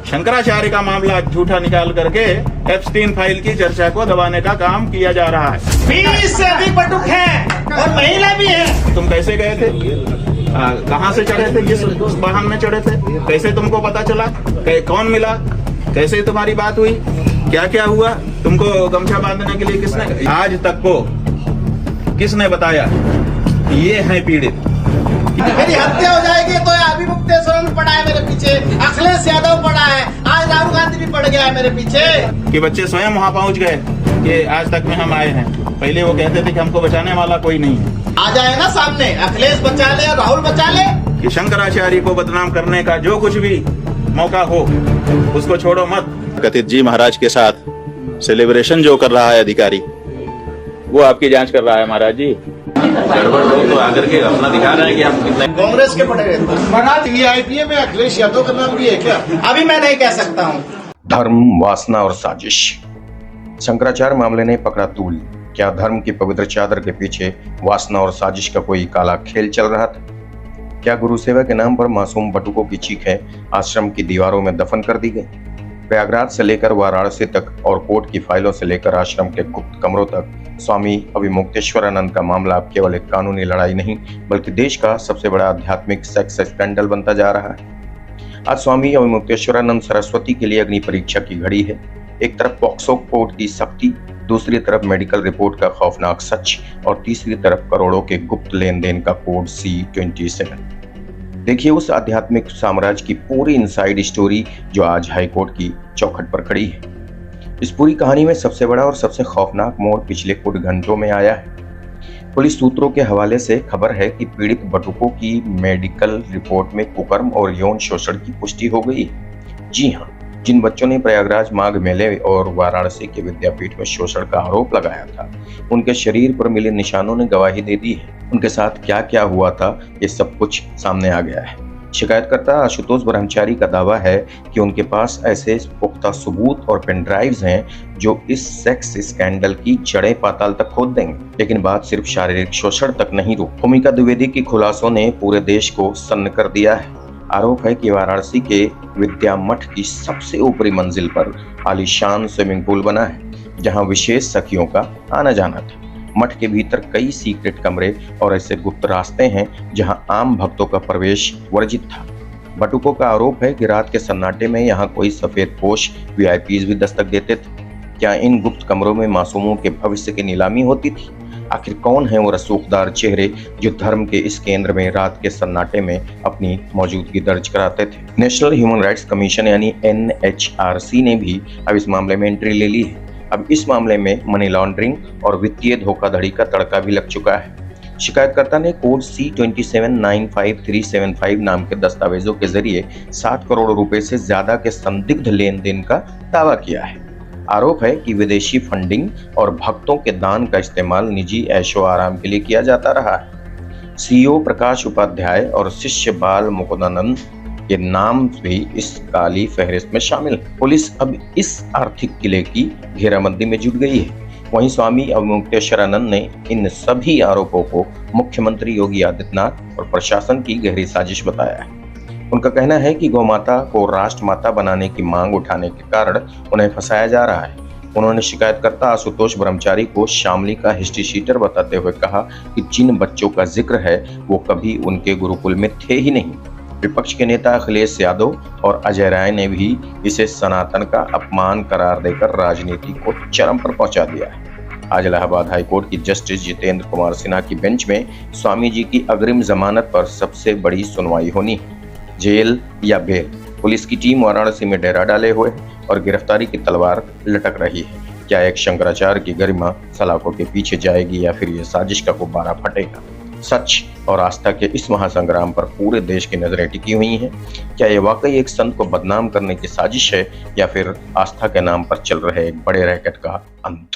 शंकराचार्य का मामला झूठा निकाल करके एप्स्टीन फाइल की चर्चा को दबाने का काम किया जा रहा है। 20 से अधिक बटुक हैं और महिला भी है। तुम कैसे गए थे? कहाँ से चढ़े थे? किस वाहन में चढ़े थे? कैसे तुमको पता चला? कौन मिला? कैसे तुम्हारी बात हुई? क्या क्या हुआ? तुमको गमछा बांधने के लिए किसने? आज तक को किसने बताया ये है पीड़ित? मेरी हत्या हो जाएगी तो अभी मुक्तेश्वर पड़ा है मेरे पीछे, अखिलेश यादव पड़ा है, आज राहुल गांधी भी पड़ गया है मेरे पीछे। कि बच्चे स्वयं वहाँ पहुँच गए कि आज तक में हम आए हैं। पहले वो कहते थे कि हमको बचाने वाला कोई नहीं है। आ जाए ना सामने, अखिलेश बचा ले, राहुल बचा ले। कि शंकराचार्य को बदनाम करने का जो कुछ भी मौका हो उसको छोड़ो मत। कथित जी महाराज के साथ सेलिब्रेशन जो कर रहा है अधिकारी, वो आपकी जांच कर रहा है महाराज जी। गड़बड़ लोग तो आकर के अपना दिखा रहे हैं कि हम कितने कांग्रेस के पड़े रहते हैं। महाराज वीआईपी में अखिलेश यादव का नाम भी है क्या? अभी मैं नहीं कह सकता हूँ। धर्म, वासना और साजिश। शंकराचार्य मामले ने पकड़ा तूल। क्या धर्म की पवित्र चादर के पीछे वासना और साजिश का कोई काला खेल चल रहा था? क्या गुरु सेवा के नाम पर मासूम बटुकों की चीखें आश्रम की दीवारों में दफन कर दी गई? प्रयागराज से लेकर वाराणसी तक और कोर्ट की फाइलों से लेकर आश्रम के गुप्त कमरों तक स्वामी अभिमुक्तेश्वरानंद का मामला अब केवल एक कानूनी लड़ाई नहीं बल्कि देश का सबसे बड़ा आध्यात्मिक सेक्स स्कैंडल बनता जा रहा है। आज स्वामी अभिमुक्तेश्वरानंद सरस्वती के लिए अग्नि परीक्षा की घड़ी है। एक तरफ पॉक्सो कोर्ट की सख्ती, दूसरी तरफ मेडिकल रिपोर्ट का खौफनाक सच और तीसरी तरफ करोड़ों के गुप्त लेन देन का कोड C-27। देखिए उस आध्यात्मिक साम्राज्य की पूरी इनसाइड स्टोरी जो आज हाईकोर्ट की चौखट पर खड़ी है। इस पूरी कहानी में सबसे बड़ा और सबसे खौफनाक मोड़ पिछले कुछ घंटों में आया है। पुलिस सूत्रों के हवाले से खबर है कि पीड़ित बटुकों की मेडिकल रिपोर्ट में कुकर्म और यौन शोषण की पुष्टि हो गई है। जी हाँ, जिन बच्चों ने प्रयागराज माघ मेले और वाराणसी के विद्यापीठ में शोषण का आरोप लगाया था, उनके शरीर पर मिले निशानों ने गवाही दे दी है। उनके साथ क्या क्या हुआ था ये सब कुछ सामने आ गया है। शिकायतकर्ता आशुतोष ब्रह्मचारी का दावा है कि उनके पास ऐसे पुख्ता सबूत और पेन ड्राइव्स हैं जो इस सेक्स स्कैंडल की जड़ें पाताल तक खोद देंगे। लेकिन बात सिर्फ शारीरिक शोषण तक नहीं रुकी। भूमिका द्विवेदी की खुलासों ने पूरे देश को सन्न कर दिया है। आरोप है कि वाराणसी के विद्या मठ की सबसे ऊपरी मंजिल पर आलीशान स्विमिंग पूल बना है जहां विशेष सखियों का आना जाना था। मठ के भीतर कई सीक्रेट कमरे और ऐसे गुप्त रास्ते हैं जहां आम भक्तों का प्रवेश वर्जित था। बटुकों का आरोप है कि रात के सन्नाटे में यहां कोई सफेद पोश वीआईपीज भी दस्तक देते थे। क्या इन गुप्त कमरों में मासूमों के भविष्य की नीलामी होती थी? आखिर कौन है वो रसूखदार चेहरे जो धर्म के इस केंद्र में रात के सन्नाटे में अपनी मौजूदगी दर्ज कराते थे? नेशनल ह्यूमन राइट्स कमीशन यानी NHRC ने भी अब इस मामले में एंट्री ले ली है। अब इस मामले में मनी लॉन्ड्रिंग और वित्तीय धोखाधड़ी का तड़का भी लग चुका है। शिकायतकर्ता ने कोड C-27-95375 नाम के दस्तावेजों के जरिए 7 करोड़ रुपए से ज्यादा के संदिग्ध लेन देन का दावा किया है। आरोप है कि विदेशी फंडिंग और भक्तों के दान का इस्तेमाल निजी ऐशो आराम के लिए किया जाता रहा है। CEO प्रकाश उपाध्याय और शिष्य बाल मुकुंदानंद के नाम भी इस काली फहरिस्त में शामिल है। पुलिस अब इस आर्थिक किले की घेराबंदी में जुट गई है। वहीं स्वामी अभिमुक्तेश्वरानंद ने इन सभी आरोपों को मुख्यमंत्री योगी आदित्यनाथ और प्रशासन की गहरी साजिश बताया है। उनका कहना है कि गौमाता को राष्ट्रमाता बनाने की मांग उठाने के कारण उन्हें फंसाया जा रहा है। उन्होंने शिकायतकर्ता आशुतोष ब्रह्मचारी को शामली का हिस्ट्री शीटर बताते हुए कहा कि जिन बच्चों का जिक्र है वो कभी उनके गुरुकुल में थे ही नहीं। विपक्ष के नेता अखिलेश यादव और अजय राय ने भी इसे सनातन का अपमान करार देकर राजनीति को चरम पर पहुंचा दिया है। आज इलाहाबाद हाईकोर्ट की जस्टिस जितेंद्र कुमार सिन्हा की बेंच में स्वामी जी की अग्रिम जमानत पर सबसे बड़ी सुनवाई होनी है। जेल या बेल, पुलिस की टीम वाराणसी में डेरा डाले हुए है और गिरफ्तारी की तलवार लटक रही है। क्या एक शंकराचार्य की गरिमा सलाखों के पीछे जाएगी या फिर ये साजिश का गुब्बारा फटेगा? सच और आस्था के इस महासंग्राम पर पूरे देश की नजरें टिकी हुई हैं। क्या ये वाकई एक संत को बदनाम करने की साजिश है या फिर आस्था के नाम पर चल रहे एक बड़े रैकेट का अंत?